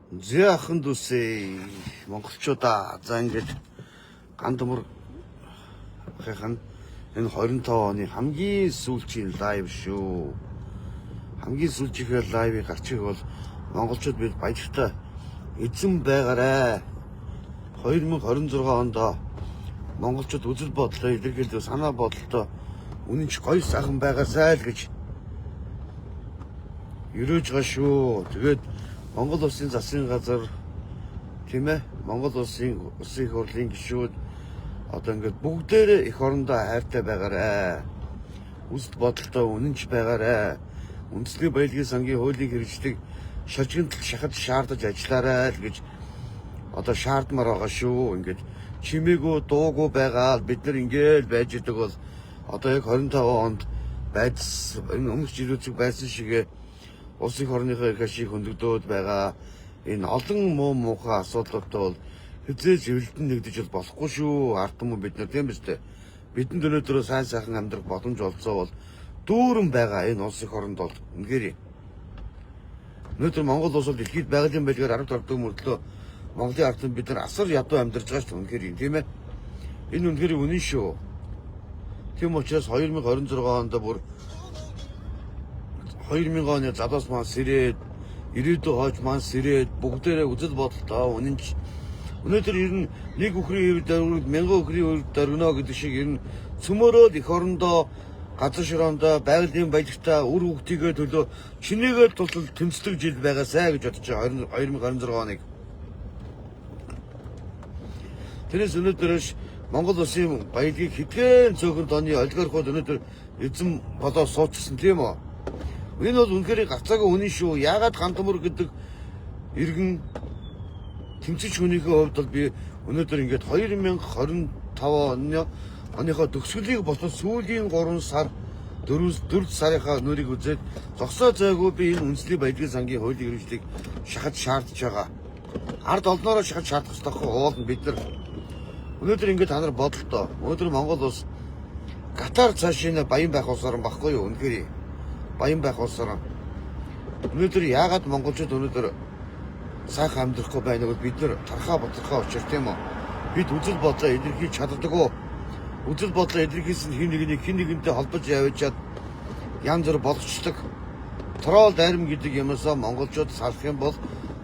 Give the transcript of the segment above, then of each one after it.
Зяахан дүүсээ монголчуудаа за ингэж гандмөр хайхан энэ 25 оны хамгийн сүүлчийн лайв шүү. Хамгийн сүүлчийн лайвыг гарчих бол монголчууд бид баяртай эзэн байгаарэ. 2026 онд монголчууд үзэл бодлоо илэрхийлж санаа бодолтой үнэнч гоё сайхан байгаасай л гэж ерөөж байгаа шүү. Тэгээд Монгол улсын засгийн газар тийм ээ Монгол улсын их хурлын гишүүд одоо ингээд бүгдээрээ эх орондоо хайртай байгаарэ. Үзэл бодолтой үнэнч байгаарэ. Үндэсний баялагын сангийн хуулийг хэрэгждэг шалжигнал шахаж шаардаж ажиллаарай л гэж одоо шаардмаар байгаа шүү. Ингээд чимээгүй дуугүй байгаа бид нар ингээл байж идэг бол одоо яг 25 онд байдс энэ өмнөх жилүүцэг байсан шигээ улс их орныхоо их ашиг хөндөгдөөд байгаа. Энэ олон муу муухай асуудлуудтай бол хязээж эвлэлтэн нэгдэж бол болохгүй шүү. Ард түмэн бид нар тийм биз дээ. Бидэнд өнөөдөр сайн сайхан амьдрах боломж олцоо бол дүүрэн байгаа энэ улс их оронд бол үнэхээр өнөөдөр Монгол улс бол дэлхийд байгалийн байлгаар 10 давтаг мөрдлөө Монголын ард түмэн бид нар асар ядуу амьдарч байгаа шүү. Үнэхээр тийм ээ. Энэ үнэхээр үнэн шүү. Тийм учраас 2026 онд бүр 2000 оны задаас маань сэрээд ирээдүйн хойч маань сэрээд бүгдээрээ үзэл бодолтой үнэнч өнөөдөр ер нь нэг үхрийн хэв дөрвөнд 1000 үхрийн хэв дөрвөнө гэдэг шиг ер нь цөмөрөөд эх орондоо газар широондоо байгалийн баялагтаа үр хөвгтийгээ төлөө чинээгээ тусал тэмцдэг жил байгаасай гэж бодож байгаа 2026 оныг. Тэрээс өнөөдөрөөш Монгол улсын баялагийг хэдхэн цөөхөнд оны олигархууд өнөөдөр эзэн болоо суудсан тийм үү? Энэ бол үнэхээр гацаагүй үнэн шүү. Яагаад гандмөр гэдэг иргэн тэмцэж хүнийхээ хувьд бол би өнөөдөр ингээд 2025 оныхоо төгсгөлийг болоод сүүлийн 3 сар 4 сарынхаа нүрийг үзээд зогсоо зайгүй би энэ үндэсний баялагын сангийн хуулийг хэрэгжлийг шахаж шаардж байгаа. Ард олноороо шахаж шаардах хэрэгтэй уул нь бид нар өнөөдөр ингээд та нар бодолтой. Өнөөдөр Монгол улс Катар цаашаа баян байх улсаар баггүй юу үнэхээр баян байх улсаар. Өнөөдөр яагаад монголчууд өнөөдөр сайхан амьдрахгүй байна гэвэл бид нар тархаа бодлохоо учир тийм үү? Бид үзэл бодлоо илэрхийлж чаддаг уу? Үзэл бодлоо илэрхийлсэн хин нэгнтэй холбож явуулчаад янз бүр болгочдөг. Трол дайрам гэдэг юмсаа монголчууд салах юм бол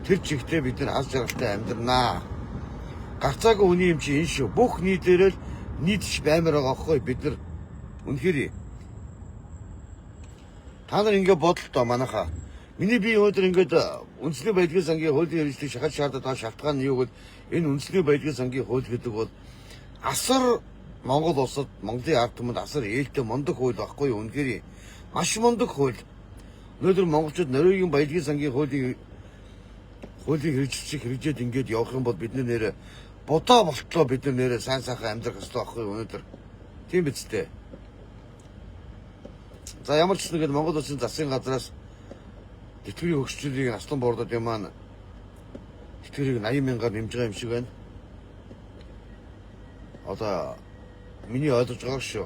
тэр чигтээ бид нар аз жаргалтай амьдрнаа. Гацаагүй үний юм чи энэ шүү. Бүх нийтээрээ л нийтч баймаар байгаа хгүй бид нар үнэхээр та нар ингэ бодолтой манайхаа. Миний бие өнөөдөр ингээд үндэсний баялагын сангийн хуулийн хэрэгжлийг шахаж шаардаад байгаа шалтгаан нь юу гэвэл энэ үндэсний баялагын сангийн хууль гэдэг бол асар Монгол улсад Монголын ард түмэнд асар ээлтэй мундаг хууль байхгүй юу үнэхээр маш мундаг хууль. Өнөөдөр монголчууд Норвегийн баялагын сангийн хуулийг хэрэгжээд ингээд явах юм бол бидний нэрэ бодоо болтлоо бид нэрэ сайн сайхан амьдрах ёстой байхгүй юу өнөөдөр. Тийм биз дээ. За ямар ч нэг Монгол улсын засгийн газраас тэтгэврийн хөгжлийг наслан боордод юм маань тэтгэврийг 80 мянгаар нэмж байгаа юм шиг байна. Одоо миний ойлгож байгаа шүү.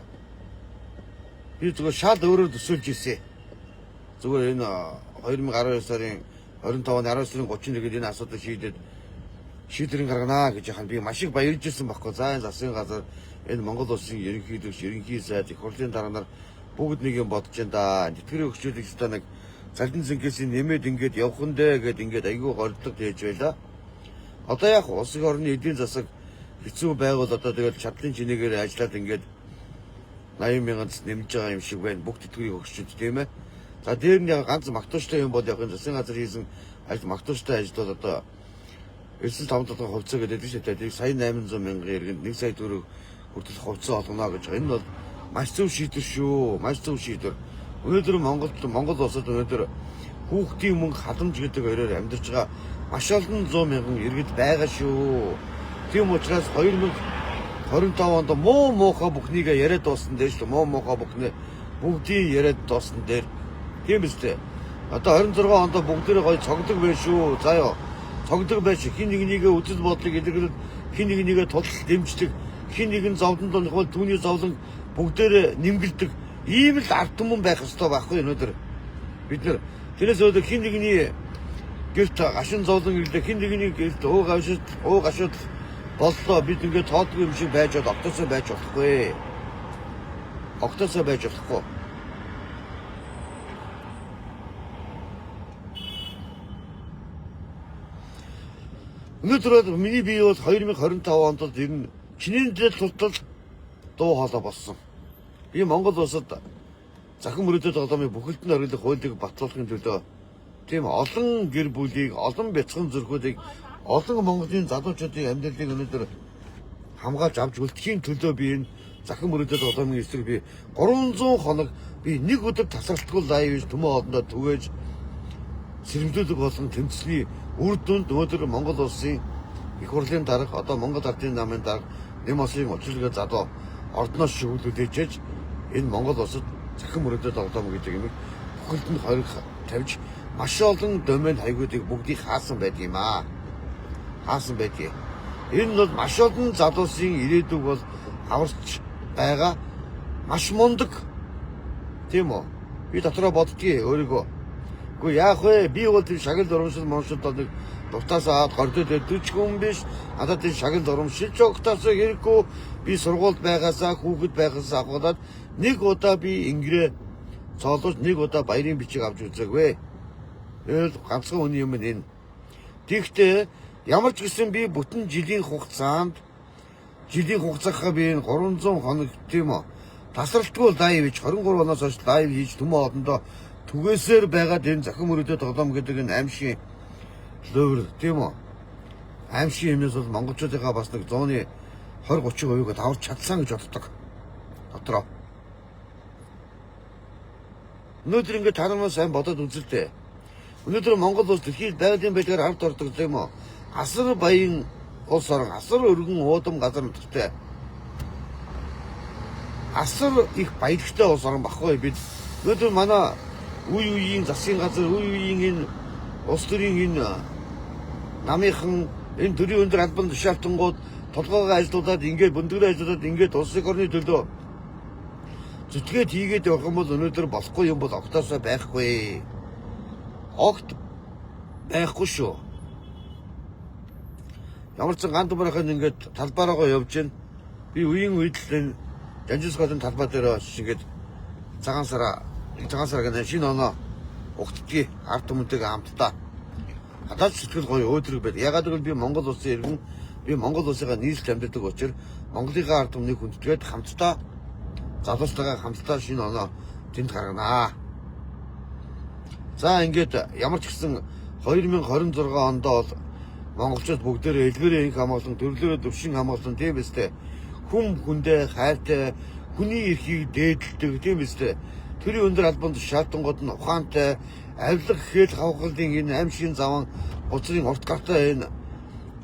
Би зүгээр шал өөрөөр төсөөлж ирсэн. Зүгээр энэ 2012 сарын 25 оны 19 сарын 31-нд энэ асуудлыг шийдвэрийн гарганаа гэж яхан би маш их баярлж ирсэн байхгүй. За энэ засгийн газар энэ Монгол улсын ерөнхий сайд их хурлын дараа нар бүгд нэг юм бодож байна да. Тэтгэврийн хөгжлийг ч та нэг цалин зинхээс нэмээд ингээд явах нь дээ гэд ингээд айгүй гордлог хийж байла. Одоо яг улсын орны эдийн засаг хэцүү байгуул одоо тэгэл чадлын чинээгээр ажиллаад ингээд 80 мянганд нэмж байгаа юм шиг байна. Бүх тэтгэврийн хөгжлүүд тийм ээ. За дээр нь яг ганц магтууштай юм бол яг энэ засгийн газар хийсэн ажил магтууштай ажил бол одоо 9-5 хувьцаа гэдэг нь шүү дээ. Сая 800 мянган иргэнд 1 сая төгрөг хүртэл хувьцаа олгоно гэж байгаа. Энэ бол маш зөв шийдвэр шүү. Маш зөв шийдвэр. Өнөөдөр Монгол улсад өнөөдөр хүүхдийн мөнгө халамж гэдэг хоёроор амьдарч байгаа маш олон 100 мянган иргэд байгаа шүү. Тийм учраас 2025 онд муухай бүхнийгээ яриад дууссан дээр шүү. Муухай бүхнээ бүгдийг яриад дууссан дээр. Тийм биз дээ. Одоо 26 онд бүгдээрээ гоё цогдог байх шүү. За ёо. Цогдог байж хин нэгнийгээ үзэл бодлыг илэрхийлээд хин нэгнийгээ тултал дэмждэг. Хин нэгэн зовлонд бол түүний зовлон бүгдээрээ нэмгэлдэг. Ийм л ард түмэн байх ёстой байхгүй өнөөдөр бид нар. Тэрээс өөр хин нэгний гэрт гашин зовлон ирлээ хин нэгний гэрт уу гашид боллоо бид ингээд тоодгүй юм шиг байж октосоо байж болохгүй. Октосоо байж болохгүй. Өнөөдөр миний бие бол 2025 онд ер нь чиний дээл тултал дуу хоолой болсон. Би Монгол улсад захин мөрөдөд голомын бүхэлдэн оргилох хуулийг батлуулахын төлөө тийм олон гэр бүлийг, олон бяцхан зүрхүүдийг, олон Монголын залуучуудын амьдралыг өнөөдөр хамгаалж авч үлдэхийн төлөө би энэ захин мөрөдөд голомын эсрэг би 300 хоног би нэг өдөр тасралтгүй лайв төмөө хоолндоо түгээж сэрэмжлүүлэг болон тэмцлийн үр дүнд өнөөдөр Монгол улсын их хурлын дарга одоо Монгол Ардын намын дарга нэм осын учирлагаа задуу ордноос шүглүүлж энэ Монгол улсад захин мөрөдөд голом гэдэг юм бүхэлдэнд хориг тавьж маш олон домен хаягуудыг бүгдийг хаасан байдаг юм аа. Хаасан байдгийг. Энэ бол маш олон залуусын ирээдүг бол аварч байгаа маш мундаг. Тийм үү? Би дотроо боддгийг өөрийгөө. Гэхдээ яах вэ? Би бол тийм шагнал урамшил моншилд нэг дуртасаа аваад гордод 40 хүн биш. Надад тийм шагнал урамшилж өгтөөсөө хэрэггүй. Би сургуульд байгаасаа хүүхэд байгаасаа аваад нэг удаа би ингэрээ цоолож нэг удаа баярын бичиг авч үзээгүй. Эл ганцхан үний юм энэ. Тэгтээ ямар ч гэсэн би бүтэн жилийн хугацаанд би 300 хоног тийм үү. Тасралтгүй лайв хийж 23 оноос хойш лайв хийж төмөө одондоо түгээсээр байгаад энэ захин мөрөдөд голом гэдэг энэ аимшиг лөвөр тийм үү. Аимшиг юмнаас бол монголчуудынхаа бас нэг 120-30%-ийг даварч чадсан гэж боддог. Дотроо. Өнөөдөр ингээд та нар сайн бодоод үзэлтэй. Өнөөдөр Монгол улс дэлхийд байгалийн байдлаар ард ордог тийм үү. Асар баян улс орон, асар өргөн уудам газар нутагтай. Асар их баялагтай улс орон баггүй бид. Өнөөдөр манай үеийн засгийн газар, үеийн энэ улс төрийн энэ намынхан энэ төрийн өндөр албан тушаалтангууд толгойгоо ажиллуулад ингээд бөндөрөө ажиллуулад ингээд улсын орны төлөө зүтгээд хийгээд явах юм бол өнөөдөр болохгүй юм бол октоосоо байхгүй. Огт байхгүй шүү. Ямар ч ганц бэрхэн ингээд талбаараа явж гин би үеийн үед л Жанжисгатын талбай дээр ингээд цагаан сараа гэнэ шинэ оноо угтдгийг ард түмэнтэйгээ хамтдаа хадаад сэтгэл гоё өөдрөг байд. Ягаад гэвэл би Монгол улсын иргэн би Монгол улсынхаа нийслэл амьдардаг учраас Монголынхаа ард түмнийг хүндэтгээд хамтдаа залуучтайгаа хамтдаа шинэ оноо тэнд гарганаа. За ингээд ямар ч гэсэн 2026 онд бол монголчууд бүгдээрээ элгээрээ инх хамгаалсан, төрлөөрөө төвшин хамгаалсан тийм эстэй. Хүм хүндээ хайртай, хүний эрхийг дээдэлдэг тийм эстэй. Төрийн өндөр албан тушаалтангууд нь ухаантай, авилга гэхэл хавгалын энэ аимшигын заван бузрын урт гартай энэ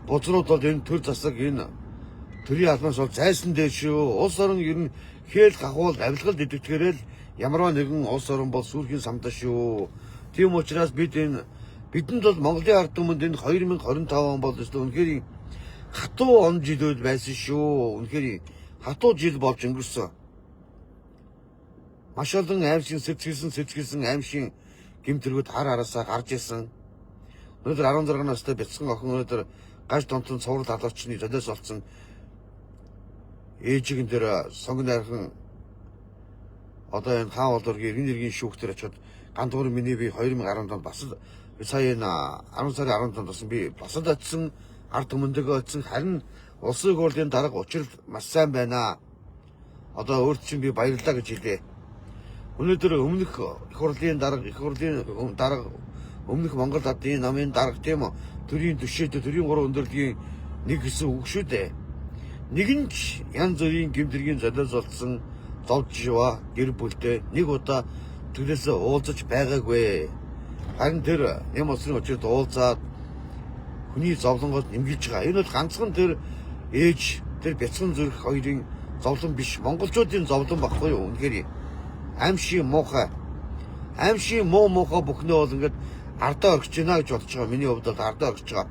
бузрууд бол энэ төр засаг энэ төрийн албанаас бол зайсан дээр шүү. Улс орон ер нь хээл гахуул авилгалд идэвхээрэл ямарваа нэгэн улс орон бол сүрхийн самтаа шүү. Тийм учраас бидэнд бол Монголын ард түмэнд энэ 2025 он бол үнэхээр хатуу он жилүүд байсан шүү. Үнэхээр хатуу жил болж өнгөрсөн. Маш олон аимшиг сэтгэлсэн аимшиг гэмтэргүүд хар хараасаа гарч исэн. Өнөөдөр 16 настай бяцхан охин өнөөдөр гаж донтон цуврал алуучны золиос олцсон ээжигэн дээр сонгон найрхан одоо энэ хаан болоргийн эргэн шүүхтэр очиод гандуур миний би 2010 онд бас сая энэ 10 сарын 17-нд бас би бас очисон ард түмэнтэйгээ очисон харин улсын хурлын дарга учрал маш сайн байна. Одоо өөрт чинь би баярлалаа гэж хэлээ. Өнөөдөр өмнөх их хурлын дарга өмнөх Монгол Ардын намын дарга тийм үү төрийн түшээдэ төрийн 3 өндөрлөгийн нэг хэсэг үг шүү дээ. Нэгэн ч янз бүрийн гэмтэргийн золиос олсон зовжва гэр бүлтэй нэг удаа төлөөсөө уулзаж байгаагүй. Харин тэр нэм улсын очирд уулзаад хүний зовлонгоос нэмгилж байгаа. Энэ бол ганцхан тэр ээж тэр бяцхан зүрх хоёрын зовлон биш. Монголчуудын зовлон баггүй юу? Үнэхээр аимшиг муухай. Аимшиг муухай бүхнээ бол ингээд ардаа орхиж байна гэж бодож байгаа. Миний хувьд бол ардаа орхиж байгаа.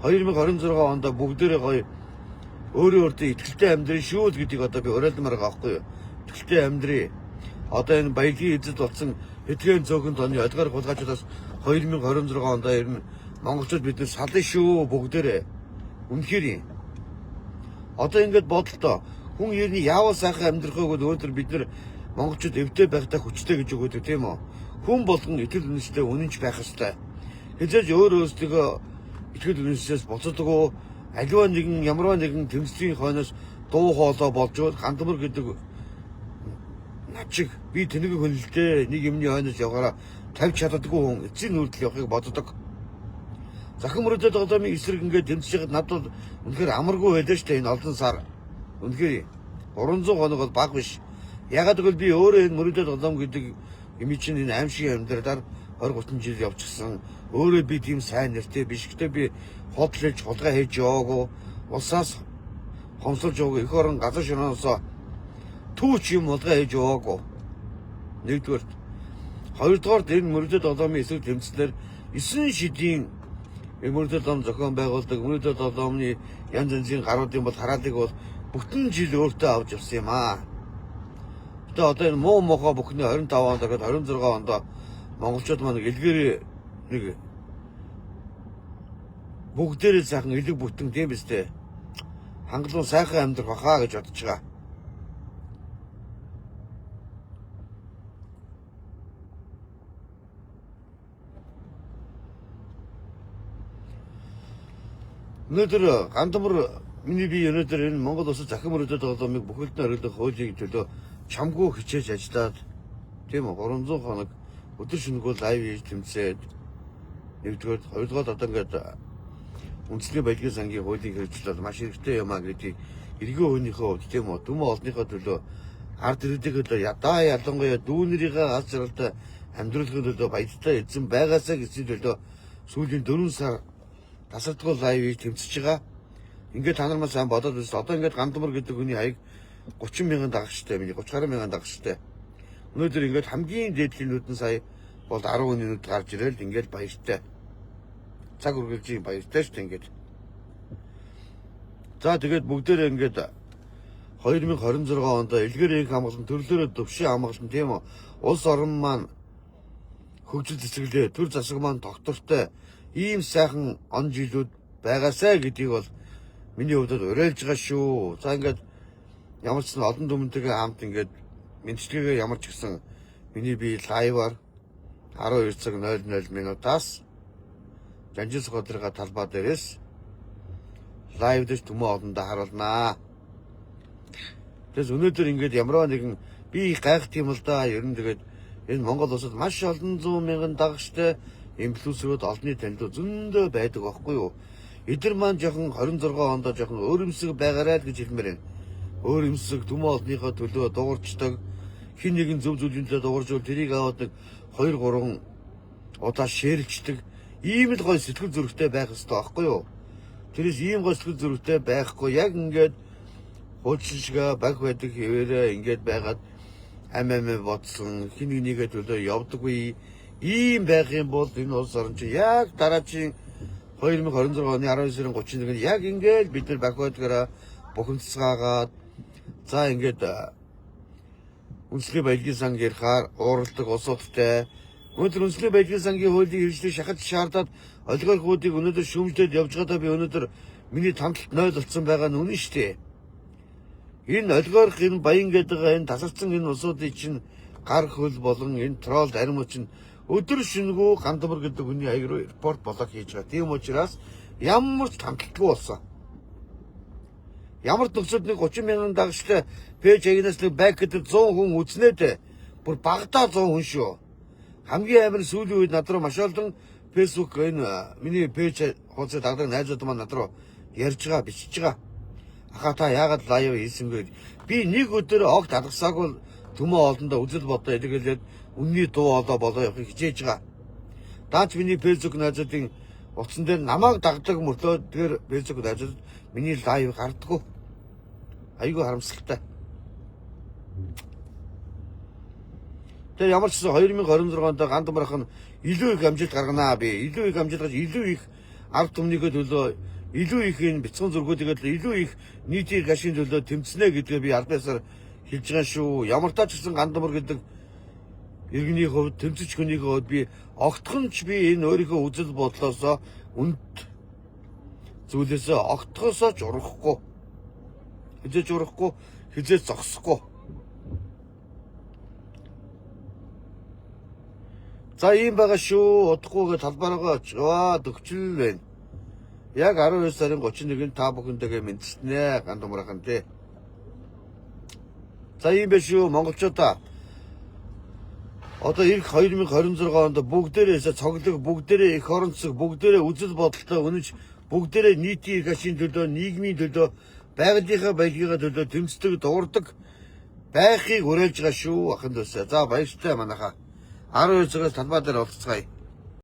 2026 онд бүгдээрээ гоё өөртөө итгэлтэй амьдрын шүү л гэдгийг одоо би уриалмаар байгаа байхгүй юу? Итгэлтэй амьдрий. Одоо энэ баялагын эзэд болсон эдгээр зөөгөн тооны өлгөр хулгайчдаас 2026 онд ер нь монголчууд биднээс сална шүү бүгдээрээ. Үнэхээр юм. Одоо ингэж бодлоо. Хүн ерний яавал сайхан амьдрахыг өнөөдөр бид нар монголчууд эвдээ байхдаа хүчтэй гэж өгөөд тийм үү? Хүн болгон итгэл үнэмштэй үнэнч байх ёстой. Хэзээж өөр өөрсдөө итгэл үнэмшээс буцагдаггүй аливаа нэгэн ямарваа нэгэн тэмцлийн хойноос дуу хоолой болж гандмар гэдэг начиг би тэнэг хөнлөлтэй нэг юмны хойноос яваараа тавьж чаддаггүй хүн эцсийн нүрдэл явахыг боддог. Захин мөрөдөд одоомын эсрэг ингээд тэмцэж байгаад надад үнэхээр амаргүй байлаа шүү дээ энэ олон сар. Үнэхээр 300 хоног бол баг биш. Ягаад гэвэл би өөрөө энэ мөрөдөд одоом гэдэг юм чинь энэ аимшиг амьдралаар 20-30 жил явчихсан. Өөрөө би тийм сайн нэртэй биш. Гэтэ би хотлож хулгай хийж яваагүй. Улсаас хомсолж яваагүй. Эх орон газар шороноос түүч юм хулгай хийж яваагүй. Нэгдүгээр. Хоёрдугаар энэ мөрөдөд одоомын эсрэг тэмцлэр 9 шидийн мөрөдөд одоом зохион байгуулдаг. Мөрөдөд одоомны янз янзын гаруудын бол хараалыг бол бүтэн жил өөртөө авч явсан юм аа. Тэгээ одоо энэ муу мохоо бүхний 25 онд дахиад 26 онд монголчууд маань илгээр нэг бүгдээрээ сайхан элэг бүтэн тийм биз дээ. Хангалуун сайхан амьдрах бахаа гэж бодож байгаа. Өнөөдөр гандмар миний бие өнөөдөр энэ Монгол улсад захин мөрөдөд одоомыг бүхэлд нь орилох хуулийн төлөө чамгүй хичээж ажиллаад тийм үү 300 хоног өдөр шөнөгүй лайв хийж тэмцээд нэгдүгээр хоёрдугаар одоо ингээд үндэсний баялагын сангийн хуулийг хэрэгжүүлээд маш хэрэгтэй юм а гэдгийг эргэн өөнийхөө хувьд тийм үү дүмэн олонныхоо төлөө ард иргэдийн төлөө ядаа ялангуяа дүүнэрийнхээ аз жаргалтай амьдралын төлөө баяртай эзэн байгаасаа гэсэн төлөө сүүлийн 4 сар тасардгүй лайв хийж тэмцэж байгаа. Ингээд та нар маань сайн бодоод үзсэн. Одоо ингээд гандмар гэдэг хүний хаяг 30 мянган дагагчтай, миний 30 гаруй мянган дагагчтай. Өнөөдөр ингээд хамгийн дээдлийн нүдэн сая бол 10 минут гарч ирэл ингээд баяртай. Цаг үргэлжийн баяртай шүү дээ ингээд. За тэгээд бүгдээрээ ингээд 2026 онд элгээр их хамгаалсан төрлөөрөө төвшин хамгаалсан тийм үү. Улс орон маань хөгжил цэцэглээ, төр засаг маань доктортой ийм сайхан он жилүүд байгаасай гэдгийг бол миний хувьд уриалж байгаа шүү. За ингээд ямар ч олон дүмэнтэйгээ хамт ингээд мэдчилгээгээ ямар ч гэсэн миний би лайваар 12 цаг 00 минутаас Жанжис ходрога талбай дээрээс лайв дэс түмэн олондоо харуулнаа. Тэгээс өнөөдөр ингээд ямарваа нэгэн би гайх тийм л да. Ер нь тэгээд энэ Монгол улсад маш олон 100 мянган дагагчтай инфлюенсерүүд олонний танилуд зөндөө байдаг байхгүй юу? Эдгээр маань жоохон 26 онд жоохон өөрөмсөг байгаарай л гэж хэлмээр байна. Өөрөмсөг түмэн олонныхоо төлөө дуурчдаг. Хин нэгэн зөв зүйлийн төлөө дууржвал тэрийг аваад нэг 2-3 удаа шеэрлждэг. Ийм л гой сэтгэл зүрэхтэй байх хэрэгтэй байхгүй юу? Тэрээс ийм гой сэтгэл зүрэхтэй байхгүй яг ингээд хуучлшгаа баг байдаг хэвээрээ ингээд байгаад амиа бодсон хин нэгнийгээ төлөө явдаггүй. Ийм байх юм бол энэ улс орн чинь яг дараагийн 2026 оны 19-ийн 31-нд яг ингээд бид нар Бакуудгаараа бухимдцгаагаад за ингээд үндэсний баялагын сан гэрхаар уурладаг улсуудтай өнөөдөр үндэсний баялагын сангийн хуулийг хэрэгжлийг шахаж шаардаад олигархуудыг өнөөдөр шүүмжлээд явж байгаадаа би өнөөдөр миний тамталт 0 болсон байгаа нь үнэн шүү дээ. Энэ олигарх энэ баян гэдэг энэ тасарсан энэ улсуудын чинь гар хөл болон энэ тролл аримуу чинь өдөр шөнөгүй гандмар гэдэг хүний аяг руу репорт болоод хийж байгаа. Тийм учраас ямар ч тамталтгүй болсон. Ямар ч нөхцөлд нэг 30 мянган дагагчтай пэйж агнаас нэг байк гэдэг 100 хүн үзнээд бүр багадаа 100 хүн шүү. Хамгийн амар сүүлийн үед над руу маш олон фэйсбુક энэ миний пэйж хуудас дагдаг найзууд маань над руу ярьж байгаа, бичиж байгаа. Ахаа та яагаад лайв хийсэнгүй? Би нэг өдөр огт алгасаагүй төмөө олондоо үзэл бодоо илэрхийлээд үнний дуу олоо болоо явахыг хичээж байгаа. Даач миний фэйсбુક найзуудын утсан дээр намайг дагдаг мөртөө тэр фэйсбુક найзууд миний лайв гардаггүй. Айгүй харамсалтай. Тэр ямар ч 2026 онд гандмарх нь илүү их амжилт гарганаа би. Илүү их амжилт гаргаж илүү их ард түмнийхээ төлөө илүү их энэ бяцхан зургуудыг илүү их нийтийн гашийн төлөө тэмцэнэ гэдгээ би албаасаар хэлж байгаа шүү. Ямар ч тач гэсэн гандмар гэдэг иргэний хувьд тэмцэж хүнийхээ хувьд би огтхонч би энэ өөрийнхөө үзэл бодлоосоо Үнэт зүйлээсээ огтхосоо ч урахгүй. Хизээж урахгүй, хизээж зогсохгүй. За ийм байгаа шүү. Удахгүйгээ талбараа яваад өгчлөл байна. Яг 12 сарын 31-нд та бүхэндээ мэдчихнэ. Гандумрахын тий. За ийм байх шүү. Монголчуудаа одоо ирэх 2026 онд бүгдээрээ цоглог, бүгдээрээ эх орон засаг, бүгдээрээ үзэл бодолтой үнэж, бүгдээрээ нийтийн эрх ашигын төлөө, нийгмийн төлөө, байгалийнхаа баялагын төлөө тэмцдэг, дуурдаг байхыг уриалж байгаа шүү. Ахын дэвсэ. За баяртай манайхаа. 12 цагаас талбай дээр уулзцгаая.